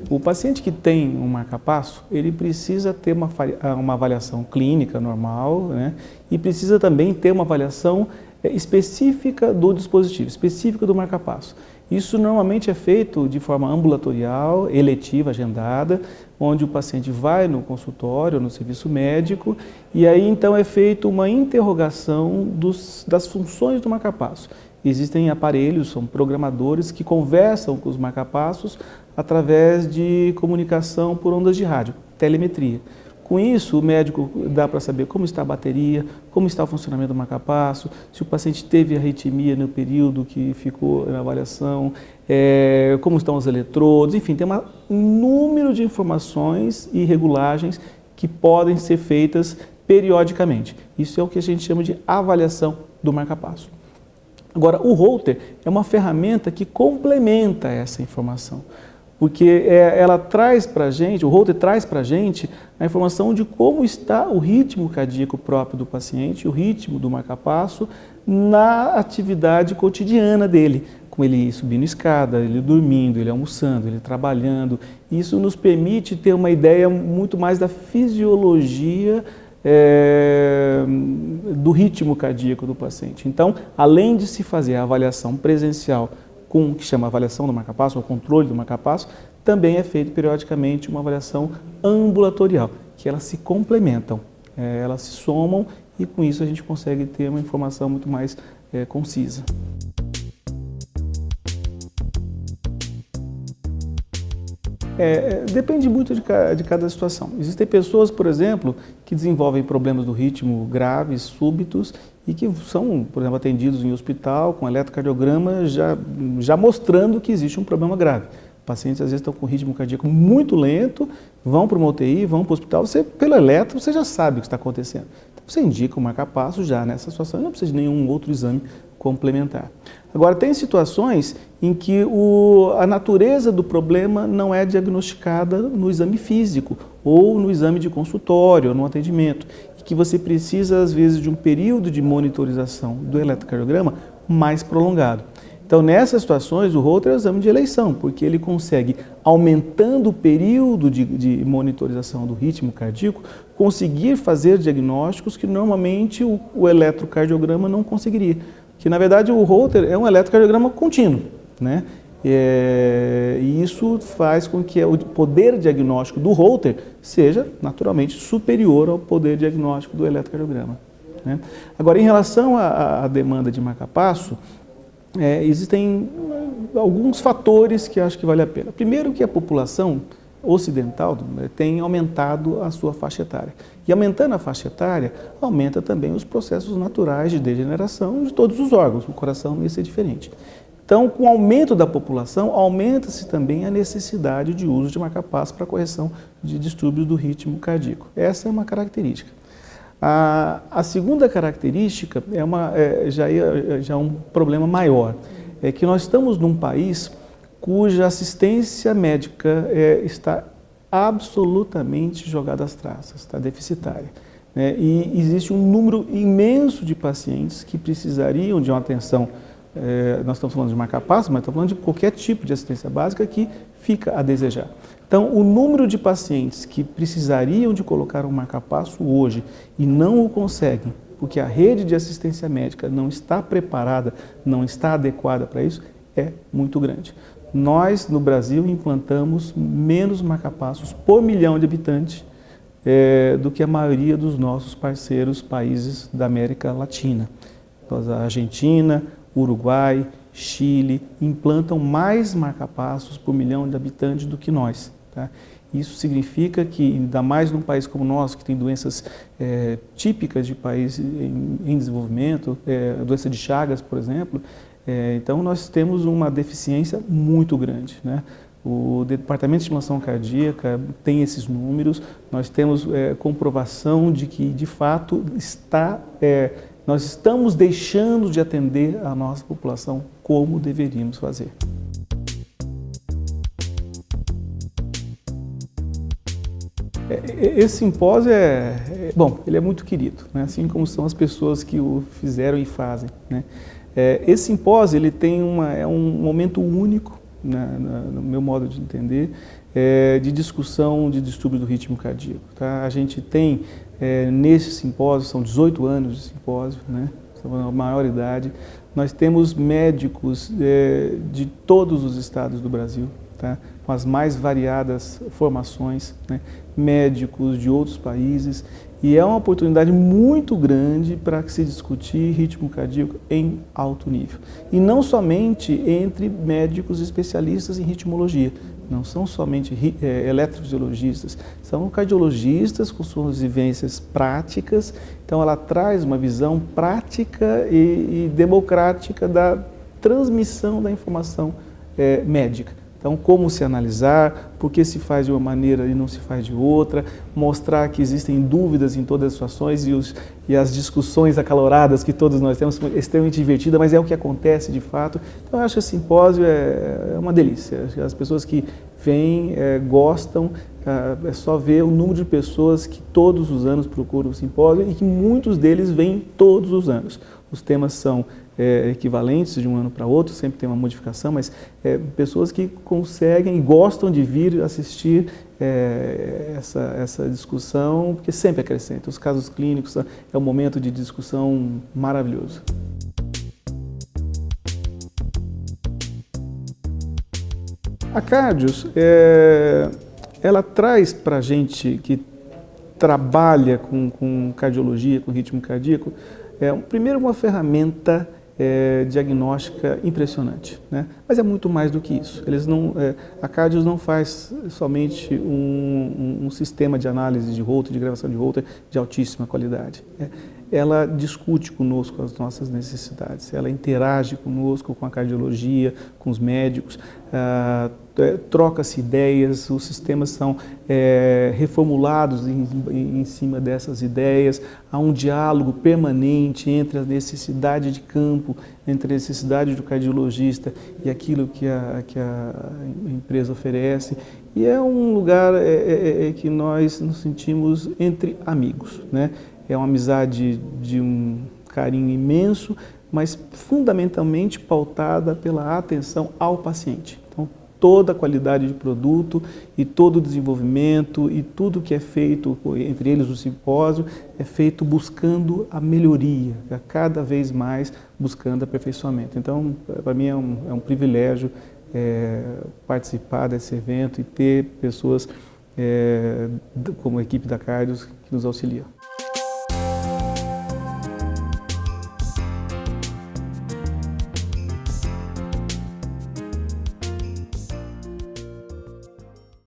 O paciente que tem um marca-passo, ele precisa ter uma avaliação clínica normal, né? E precisa também ter uma avaliação específica do dispositivo, específica do marca-passo. Isso normalmente é feito de forma ambulatorial, eletiva, agendada, onde o paciente vai no consultório, no serviço médico, e aí então é feita uma interrogação das funções do marca-passo. Existem aparelhos, são programadores que conversam com os marca-passos através de comunicação por ondas de rádio, telemetria. Com isso, o médico dá para saber como está a bateria, como está o funcionamento do marca-passo, se o paciente teve arritmia no período que ficou na avaliação, como estão os eletrodos, enfim, tem um número de informações e regulagens que podem ser feitas periodicamente. Isso é o que a gente chama de avaliação do marca-passo. Agora, o Holter é uma ferramenta que complementa essa informação, porque ela traz para a gente, o Holter traz para a gente a informação de como está o ritmo cardíaco próprio do paciente, o ritmo do marca-passo na atividade cotidiana dele, com ele subindo escada, ele dormindo, ele almoçando, ele trabalhando. Isso nos permite ter uma ideia muito mais da fisiologia do ritmo cardíaco do paciente. Então, além de se fazer a avaliação presencial com o que chama avaliação do marca-passo, ou controle do marca-passo, também é feito periodicamente uma avaliação ambulatorial, que elas se complementam, elas se somam e com isso a gente consegue ter uma informação muito mais concisa. Depende muito de cada situação. Existem pessoas, por exemplo, que desenvolvem problemas do ritmo graves, súbitos, e que são, por exemplo, atendidos em hospital com eletrocardiograma já mostrando que existe um problema grave. Pacientes às vezes estão com ritmo cardíaco muito lento, vão para uma UTI, vão para o hospital, pelo eletro você já sabe o que está acontecendo. Então você indica o marca-passo já nessa situação e não precisa de nenhum outro exame complementar. Agora, tem situações em que a natureza do problema não é diagnosticada no exame físico ou no exame de consultório, ou no atendimento, e que você precisa, às vezes, de um período de monitorização do eletrocardiograma mais prolongado. Então, nessas situações, o Holter é o exame de eleição, porque ele consegue, aumentando o período de monitorização do ritmo cardíaco, conseguir fazer diagnósticos que normalmente o eletrocardiograma não conseguiria. Que na verdade o Holter é um eletrocardiograma contínuo, né? E isso faz com que o poder diagnóstico do Holter seja naturalmente superior ao poder diagnóstico do eletrocardiograma, né? Agora, em relação à demanda de marca-passo, existem alguns fatores que acho que vale a pena. Primeiro, que a população ocidental tem aumentado a sua faixa etária. E aumentando a faixa etária, aumenta também os processos naturais de degeneração de todos os órgãos. O coração não ia ser diferente. Então, com o aumento da população, aumenta-se também a necessidade de uso de marca-passo para correção de distúrbios do ritmo cardíaco. Essa é uma característica. A segunda característica já é um problema maior. É que nós estamos num país cuja assistência médica está absolutamente jogada às traças, está deficitária, né? E existe um número imenso de pacientes que precisariam de uma atenção, nós estamos falando de marca-passo, mas estamos falando de qualquer tipo de assistência básica que fica a desejar. Então, o número de pacientes que precisariam de colocar um marca-passo hoje e não o conseguem, porque a rede de assistência médica não está preparada, não está adequada para isso, é muito grande. Nós, no Brasil, implantamos menos marca-passos por milhão de habitantes do que a maioria dos nossos parceiros países da América Latina. A Argentina, Uruguai, Chile implantam mais marca-passos por milhão de habitantes do que nós, tá? Isso significa que, ainda mais num país como o nosso, que tem doenças típicas de país em desenvolvimento, a doença de Chagas, por exemplo, então nós temos uma deficiência muito grande, né? O Departamento de Estimulação Cardíaca tem esses números, nós temos comprovação de que, de fato, nós estamos deixando de atender a nossa população como deveríamos fazer. Esse simpósio ele é muito querido, né? Assim como são as pessoas que o fizeram e fazem, né? Esse simpósio ele tem um momento único no meu modo de entender, de discussão de distúrbios do ritmo cardíaco. Tá? A gente tem, nesse simpósio, são 18 anos de simpósio, né? A maior idade, nós temos médicos de todos os estados do Brasil, tá? Com as mais variadas formações, né? Médicos de outros países, e é uma oportunidade muito grande para se discutir ritmo cardíaco em alto nível. E não somente entre médicos especialistas em ritmologia, não são somente eletrofisiologistas, são cardiologistas com suas vivências práticas. Então ela traz uma visão prática e democrática da transmissão da informação médica. Então, como se analisar, por que se faz de uma maneira e não se faz de outra, mostrar que existem dúvidas em todas as situações e as discussões acaloradas que todos nós temos, extremamente divertidas, mas é o que acontece de fato. Então, eu acho que esse simpósio é uma delícia. As pessoas que vêm, gostam, é só ver o número de pessoas que todos os anos procuram o simpósio e que muitos deles vêm todos os anos. Os temas são equivalentes de um ano para outro, sempre tem uma modificação, mas pessoas que conseguem e gostam de vir assistir essa discussão, porque sempre acrescenta. Os casos clínicos é um momento de discussão maravilhoso. A Cardios, ela traz para a gente que trabalha com cardiologia, com ritmo cardíaco, primeiro uma ferramenta diagnóstica impressionante, né? Mas é muito mais do que isso. A Cardios não faz somente um sistema de análise de Holter, de gravação de Holter de altíssima qualidade. Ela discute conosco as nossas necessidades, ela interage conosco, com a cardiologia, com os médicos, troca-se ideias, os sistemas são reformulados em cima dessas ideias, há um diálogo permanente entre a necessidade de campo, entre a necessidade do cardiologista e aquilo que a empresa oferece. E é um lugar que nós nos sentimos entre amigos, né? É uma amizade de um carinho imenso, mas fundamentalmente pautada pela atenção ao paciente. Então, toda a qualidade de produto e todo o desenvolvimento e tudo que é feito, entre eles o simpósio, é feito buscando a melhoria, cada vez mais buscando aperfeiçoamento. Então, para mim é um privilégio participar desse evento e ter pessoas como a equipe da Cardios que nos auxiliam.